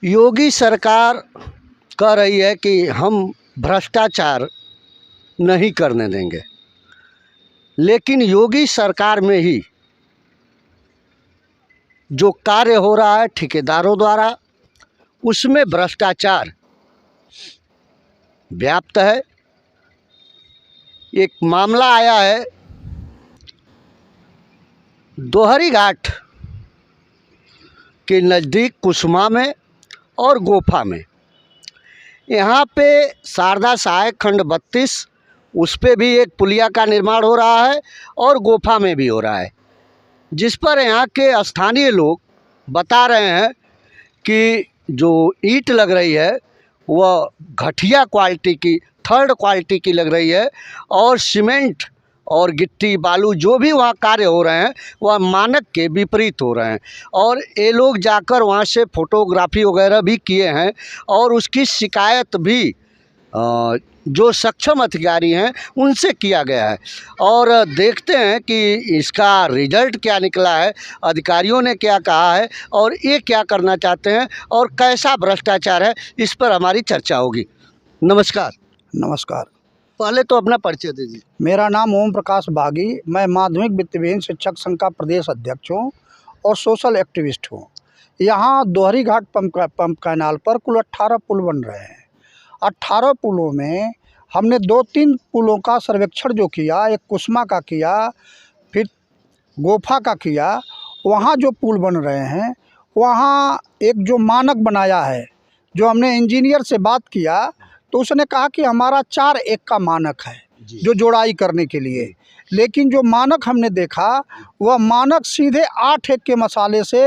योगी सरकार कह रही है कि हम भ्रष्टाचार नहीं करने देंगे, लेकिन योगी सरकार में ही जो कार्य हो रहा है ठेकेदारों द्वारा, उसमें भ्रष्टाचार व्याप्त है। एक मामला आया है दोहरी घाट के नज़दीक कुसुमा में और गोफा में। यहाँ पे शारदा सहायक खंड 32 उस पे भी एक पुलिया का निर्माण हो रहा है और गोफा में भी हो रहा है, जिस पर यहाँ के स्थानीय लोग बता रहे हैं कि जो ईंट लग रही है वह घटिया क्वालिटी की, थर्ड क्वालिटी की लग रही है, और सीमेंट और गिट्टी बालू जो भी वहाँ कार्य हो रहे हैं वह मानक के विपरीत हो रहे हैं। और ये लोग जाकर वहाँ से फोटोग्राफी वगैरह भी किए हैं और उसकी शिकायत भी जो सक्षम अधिकारी हैं उनसे किया गया है। और देखते हैं कि इसका रिजल्ट क्या निकला है, अधिकारियों ने क्या कहा है और ये क्या करना चाहते हैं और कैसा भ्रष्टाचार है, इस पर हमारी चर्चा होगी। नमस्कार। नमस्कार। पहले तो अपना परिचय दीजिए। मेरा नाम ओम प्रकाश बागी, मैं माध्यमिक वित्तविहीन शिक्षक संघ का प्रदेश अध्यक्ष हूँ और सोशल एक्टिविस्ट हूँ। यहाँ दोहरी घाट पंप कैनाल पर कुल 18 पुल बन रहे हैं। 18 पुलों में हमने 2-3 पुलों का सर्वेक्षण जो किया, एक कुसुमा का किया, फिर गोफा का किया। वहाँ जो पुल बन रहे हैं वहाँ एक जो मानक बनाया है, जो हमने इंजीनियर से बात किया तो उसने कहा कि हमारा 4:1 का मानक है जो जोड़ाई करने के लिए, लेकिन जो मानक हमने देखा वह मानक सीधे 8:1 के मसाले से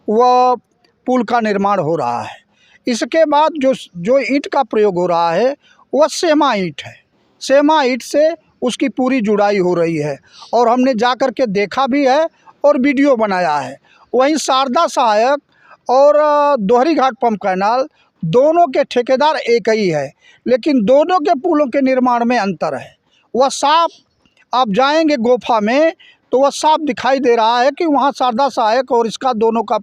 वह पुल का निर्माण हो रहा है। इसके बाद जो ईंट का प्रयोग हो रहा है वह सेमा ईंट है। सेमा ईंट से उसकी पूरी जुड़ाई हो रही है और हमने जा कर के देखा भी है और वीडियो बनाया है। वहीं शारदा सहायक और दोहरी घाट पंप कैनाल दोनों के ठेकेदार एक ही है, लेकिन दोनों के पुलों के निर्माण में अंतर है। वह साफ, आप जाएंगे गोफा में तो वह साफ दिखाई दे रहा है कि वहाँ शारदा सहायक और इसका दोनों का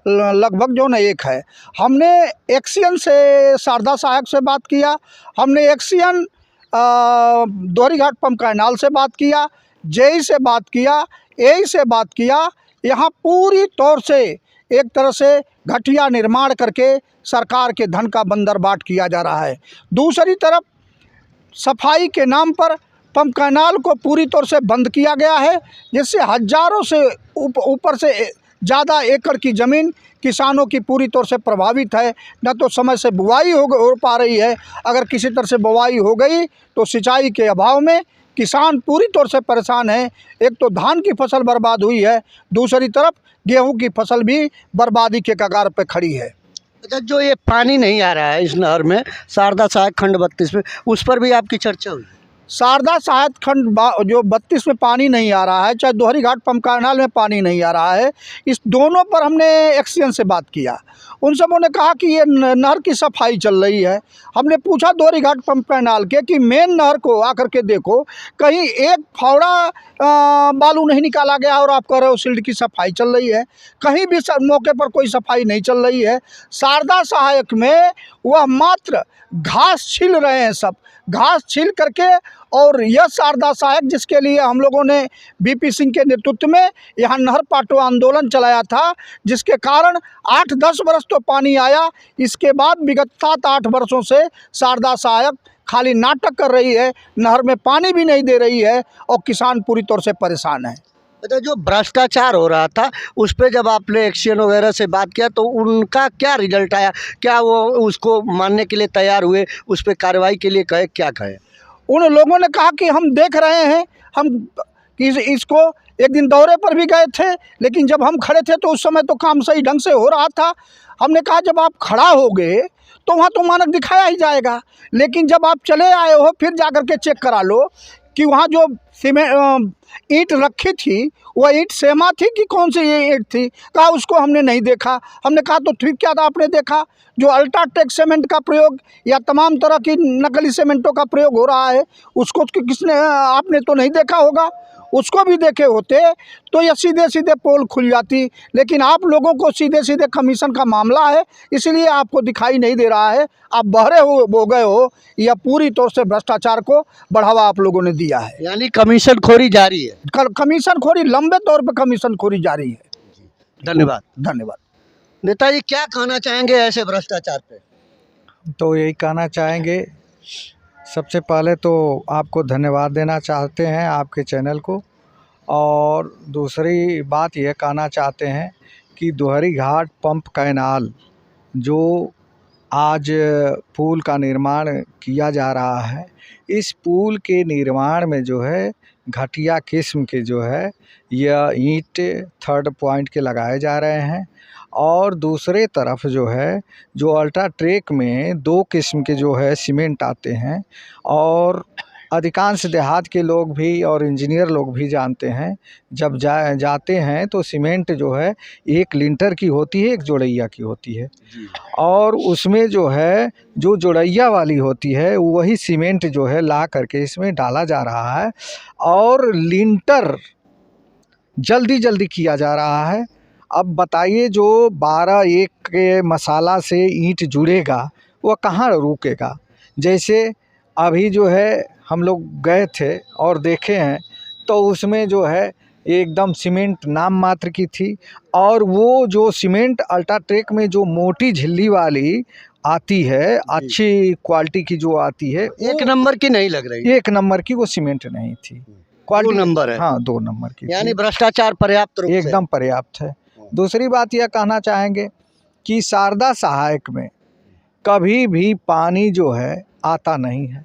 लगभग जो न एक है। हमने एक्सियन से शारदा सहायक से बात किया, हमने एक्सियन दोहरी घाट पंप कैनाल से बात किया, जेई से बात किया, एई से बात किया। यहाँ पूरी तौर से एक तरह से घटिया निर्माण करके सरकार के धन का बंदरबाट किया जा रहा है। दूसरी तरफ सफाई के नाम पर पंप कैनाल को पूरी तौर से बंद किया गया है, जिससे हजारों से ऊपर से ज़्यादा एकड़ की ज़मीन किसानों की पूरी तौर से प्रभावित है। न तो समय से बुआई हो पा रही है, अगर किसी तरह से बुआई हो गई तो सिंचाई के अभाव में किसान पूरी तौर से परेशान है। एक तो धान की फसल बर्बाद हुई है, दूसरी तरफ गेहूं की फसल भी बर्बादी के कगार पर खड़ी है। अच्छा, जो ये पानी नहीं आ रहा है इस नहर में शारदा सहायक खंड 32 में, उस पर भी आपकी चर्चा हुई? शारदा सहायक खंड जो 32 में पानी नहीं आ रहा है, चाहे दोहरी घाट पंप कैनाल में पानी नहीं आ रहा है, इस दोनों पर हमने एक्सियन से बात किया। उन सबों ने कहा कि ये नहर की सफाई चल रही है। हमने पूछा दोहरी घाट पंप कैनाल के कि मेन नहर को आकर के देखो, कहीं एक फावड़ा बालू नहीं निकाला गया और आप कह रहे हो सिल्ड की सफाई चल रही है। कहीं भी मौके पर कोई सफाई नहीं चल रही है। शारदा सहायक में वह मात्र घास छील रहे हैं, सब घास छील करके। और यह शारदा सहायक जिसके लिए हम लोगों ने बीपी सिंह के नेतृत्व में यहाँ नहर पाटो आंदोलन चलाया था, जिसके कारण 8-10 वर्ष तो पानी आया, इसके बाद विगत 7-8 वर्षों से शारदा सहायक खाली नाटक कर रही है, नहर में पानी भी नहीं दे रही है और किसान पूरी तौर से परेशान है। अच्छा, जो भ्रष्टाचार हो रहा था उस पर जब आपने एक्सियन वगैरह से बात किया तो उनका क्या रिजल्ट आया? क्या वो उसको मानने के लिए तैयार हुए, उस पर कार्रवाई के लिए कहे, क्या कहे? उन लोगों ने कहा कि हम देख रहे हैं, हम इसको एक दिन दौरे पर भी गए थे, लेकिन जब हम खड़े थे तो उस समय तो काम सही ढंग से हो रहा था। हमने कहा जब आप खड़ा हो गए तो वहाँ तो मानक दिखाया ही जाएगा, लेकिन जब आप चले आए हो फिर जा कर के चेक करा लो कि वहाँ जो सीमेंट ईंट रखी थी वह ईंट सेमा थी कि कौन सी ईंट थी। कहा उसको हमने नहीं देखा। हमने कहा तो ठीक क्या था आपने देखा? जो अल्ट्राटेक सीमेंट का प्रयोग या तमाम तरह की नकली सीमेंटों का प्रयोग हो रहा है उसको किसने, आपने तो नहीं देखा होगा। उसको भी देखे होते तो ये सीधे सीधे पोल खुल जाती, लेकिन आप लोगों को सीधे सीधे कमीशन का मामला है, इसलिए आपको दिखाई नहीं दे रहा है। आप बहरे हो गए हो, या पूरी तौर से भ्रष्टाचार को बढ़ावा आप लोगों ने दिया है। यानी कमीशन खोरी जारी है। कमीशन खोरी, लंबे तौर पे कमीशन खोरी जारी है। धन्यवाद। धन्यवाद। नेताजी क्या कहना चाहेंगे ऐसे भ्रष्टाचार पे? तो यही कहना चाहेंगे, सबसे पहले तो आपको धन्यवाद देना चाहते हैं आपके चैनल को, और दूसरी बात यह कहना चाहते हैं कि दोहरी घाट पंप कैनाल जो आज पुल का निर्माण किया जा रहा है, इस पुल के निर्माण में जो है घटिया किस्म के जो है यह ईंट थर्ड पॉइंट के लगाए जा रहे हैं, और दूसरे तरफ जो है जो अल्ट्राटेक में 2 किस्म के जो है सीमेंट आते हैं, और अधिकांश देहात के लोग भी और इंजीनियर लोग भी जानते हैं, जब जाते हैं तो सीमेंट जो है 1 लिंटर की होती है, 1 जोड़ैया की होती है, और उसमें जो है जो जोड़ैया वाली होती है वही सीमेंट जो है ला करके इसमें डाला जा रहा है, और लिंटर जल्दी जल्दी किया जा रहा है। अब बताइए, जो 12-1 के मसाला से ईंट जुड़ेगा वह कहाँ रुकेगा? जैसे अभी जो है हम लोग गए थे और देखे हैं, तो उसमें जो है एकदम सीमेंट नाम मात्र की थी, और वो जो सीमेंट अल्ट्राटेक में जो मोटी झिल्ली वाली आती है, अच्छी क्वालिटी की जो आती है, 1 नंबर की नहीं लग रही। 1 नंबर की वो सीमेंट नहीं थी, 2 क्वालिटी नंबर है। हाँ 2 नंबर की यानी थी। भ्रष्टाचार पर्याप्त रूप से एकदम पर्याप्त है। दूसरी बात यह कहना चाहेंगे कि शारदा सहायक में कभी भी पानी जो है आता नहीं है,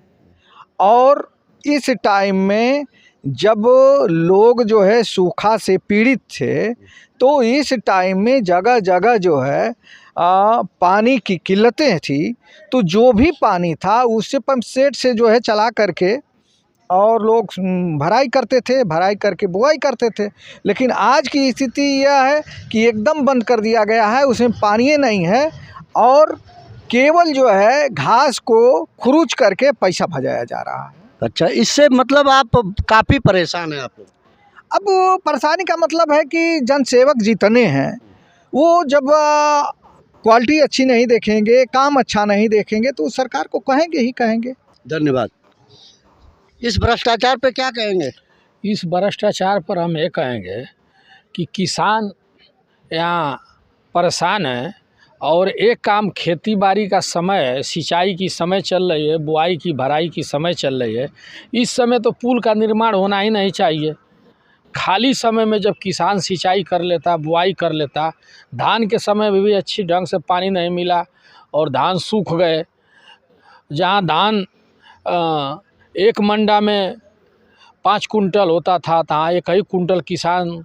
और इस टाइम में जब लोग जो है सूखा से पीड़ित थे, तो इस टाइम में जगह जगह जो है पानी की किल्लतें थी, तो जो भी पानी था उससे पंप सेट से जो है चला करके और लोग भराई करते थे, भराई करके बुआई करते थे। लेकिन आज की स्थिति यह है कि एकदम बंद कर दिया गया है, उसमें पानी नहीं है, और केवल जो है घास को खुरूच करके पैसा भजाया जा रहा है। अच्छा, इससे मतलब आप काफ़ी परेशान हैं आप लोग? अब परेशानी का मतलब है कि जनसेवक जितने हैं वो जब क्वालिटी अच्छी नहीं देखेंगे, काम अच्छा नहीं देखेंगे, तो सरकार को कहेंगे ही कहेंगे। धन्यवाद। इस भ्रष्टाचार पे क्या कहेंगे? इस भ्रष्टाचार पर हम ये कहेंगे कि किसान यहाँ परेशान है, और एक काम खेती बाड़ी का समय, सिंचाई की समय चल रही है, बुआई की भराई की समय चल रही है, इस समय तो पुल का निर्माण होना ही नहीं चाहिए। खाली समय में जब किसान सिंचाई कर लेता, बुआई कर लेता, धान के समय में भी अच्छी ढंग से पानी नहीं मिला और धान सूख गए। जहाँ धान 1 मंडा में 5 कुंटल होता था, तहाँ 1 ही कुंटल किसान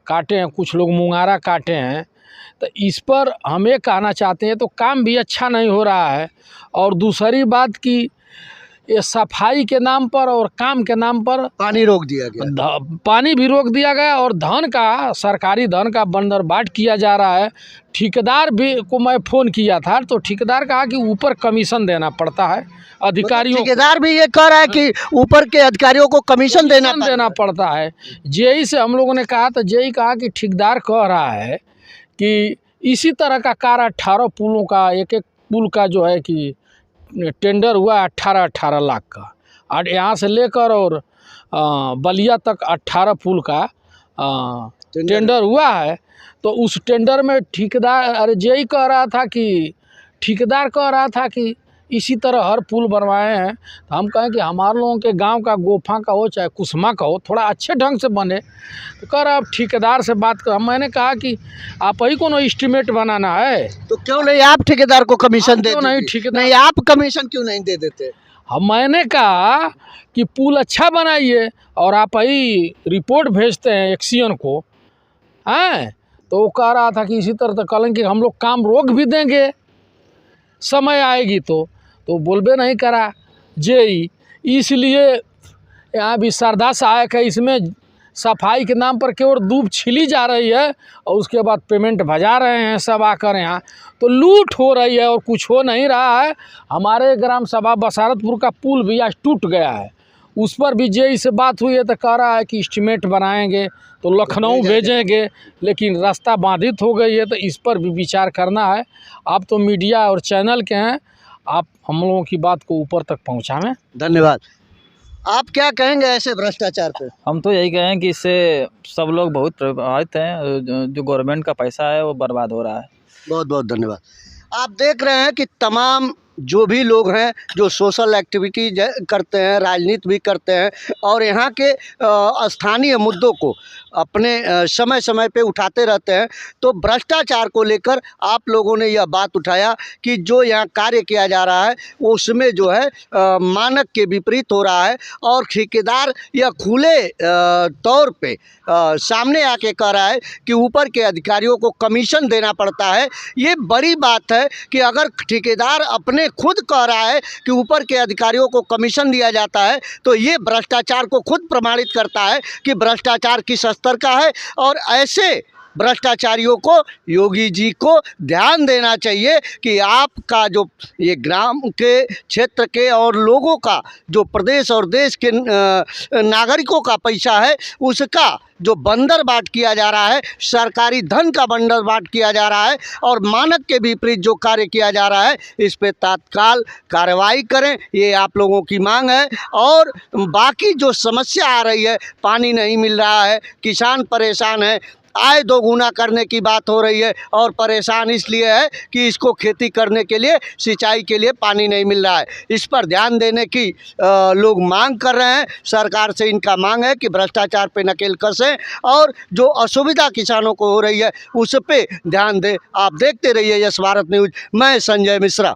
काटे हैं, कुछ लोग मुंगारा काटे हैं। तो इस पर हम ये कहना चाहते हैं, तो काम भी अच्छा नहीं हो रहा है, और दूसरी बात कि ये सफाई के नाम पर और काम के नाम पर पानी रोक दिया गया। पानी भी रोक दिया गया, और धन का, सरकारी धन का बंदरबाट किया जा रहा है। ठेकेदार भी को मैं फ़ोन किया था, तो ठेकेदार कहा कि ऊपर कमीशन देना पड़ता है अधिकारियों। ठेकेदार भी ये कह रहा है कि ऊपर के अधिकारियों को कमीशन देना पड़ता है। जेई से हम लोगों ने कहा, तो जेई कहा कि ठेकेदार कह रहा है कि इसी तरह का कार्य 18 पुलों का, एक एक पुल का जो है कि टेंडर हुआ 18-18 लाख का, और यहाँ से लेकर और बलिया तक 18 पुल का टेंडर हुआ है। तो उस टेंडर में ठेकेदार, अरे जेई कह रहा था कि, ठेकेदार कह रहा था कि इसी तरह हर पुल बनवाए हैं। तो हम कहें कि हमारे लोगों के गांव का गोफा का हो चाहे कुसमा का हो, थोड़ा अच्छे ढंग से बने। तो कह रहा अब ठेकेदार से बात कर। मैंने कहा कि आप ही को ना एस्टीमेट बनाना है, तो क्यों नहीं आप ठेकेदार को कमीशन दे नहीं देते? ठेकेदार, नहीं, आप कमीशन क्यों नहीं दे देते? हम, मैंने कहा कि पुल अच्छा बनाइए, और आप ही रिपोर्ट भेजते हैं एक्सीएन को, हैं? तो वो कह रहा था कि इसी तरह तो कल कि हम लोग काम रोक भी देंगे, समय आएगी तो बोलबे नहीं करा जेई। इसलिए यहाँ भी शारदा सहायक है, इसमें सफाई के नाम पर केवल दूब छिली जा रही है, और उसके बाद पेमेंट भजा रहे हैं सब आकर यहाँ। तो लूट हो रही है और कुछ हो नहीं रहा है। हमारे ग्राम सभा बसारतपुर का पुल भी आज टूट गया है, उस पर भी जेई से बात हुई है तो कह रहा है कि एस्टीमेट बनाएंगे तो लखनऊ भेजेंगे, लेकिन रास्ता बाधित हो गई है तो इस पर भी विचार करना है। आप तो मीडिया और चैनल के हैं, आप हम लोगों की बात को ऊपर तक पहुंचाएं। धन्यवाद। आप क्या कहेंगे ऐसे भ्रष्टाचार पे? हम तो यही कहें कि इससे सब लोग बहुत प्रभावित हैं, जो गवर्नमेंट का पैसा है वो बर्बाद हो रहा है। बहुत बहुत धन्यवाद। आप देख रहे हैं कि तमाम जो भी लोग हैं जो सोशल एक्टिविटी करते हैं, राजनीति भी करते हैं और यहाँ के स्थानीय मुद्दों को अपने समय समय पे उठाते रहते हैं, तो भ्रष्टाचार को लेकर आप लोगों ने यह बात उठाया कि जो यहाँ कार्य किया जा रहा है उसमें जो है मानक के विपरीत हो रहा है और ठेकेदार यह खुले तौर पे सामने आके कह रहा है कि ऊपर के अधिकारियों को कमीशन देना पड़ता है। ये बड़ी बात है कि अगर ठेकेदार अपने खुद कह रहा है कि ऊपर के अधिकारियों को कमीशन दिया जाता है तो ये भ्रष्टाचार को खुद प्रमाणित करता है कि भ्रष्टाचार किस स्तर का है। और ऐसे भ्रष्टाचारियों को योगी जी को ध्यान देना चाहिए कि आपका जो ये ग्राम के क्षेत्र के और लोगों का जो प्रदेश और देश के नागरिकों का पैसा है उसका जो बंदरबाट किया जा रहा है, सरकारी धन का बंदरबाट किया जा रहा है और मानक के विपरीत जो कार्य किया जा रहा है, इस पे तत्काल कार्रवाई करें, ये आप लोगों की मांग है। और बाकी जो समस्या आ रही है, पानी नहीं मिल रहा है, किसान परेशान है, आय दोगुना करने की बात हो रही है और परेशान इसलिए है कि इसको खेती करने के लिए, सिंचाई के लिए पानी नहीं मिल रहा है। इस पर ध्यान देने की लोग मांग कर रहे हैं। सरकार से इनका मांग है कि भ्रष्टाचार पे नकेल कसें और जो असुविधा किसानों को हो रही है उस पे ध्यान दें। आप देखते रहिए यस भारत न्यूज़। मैं संजय मिश्रा।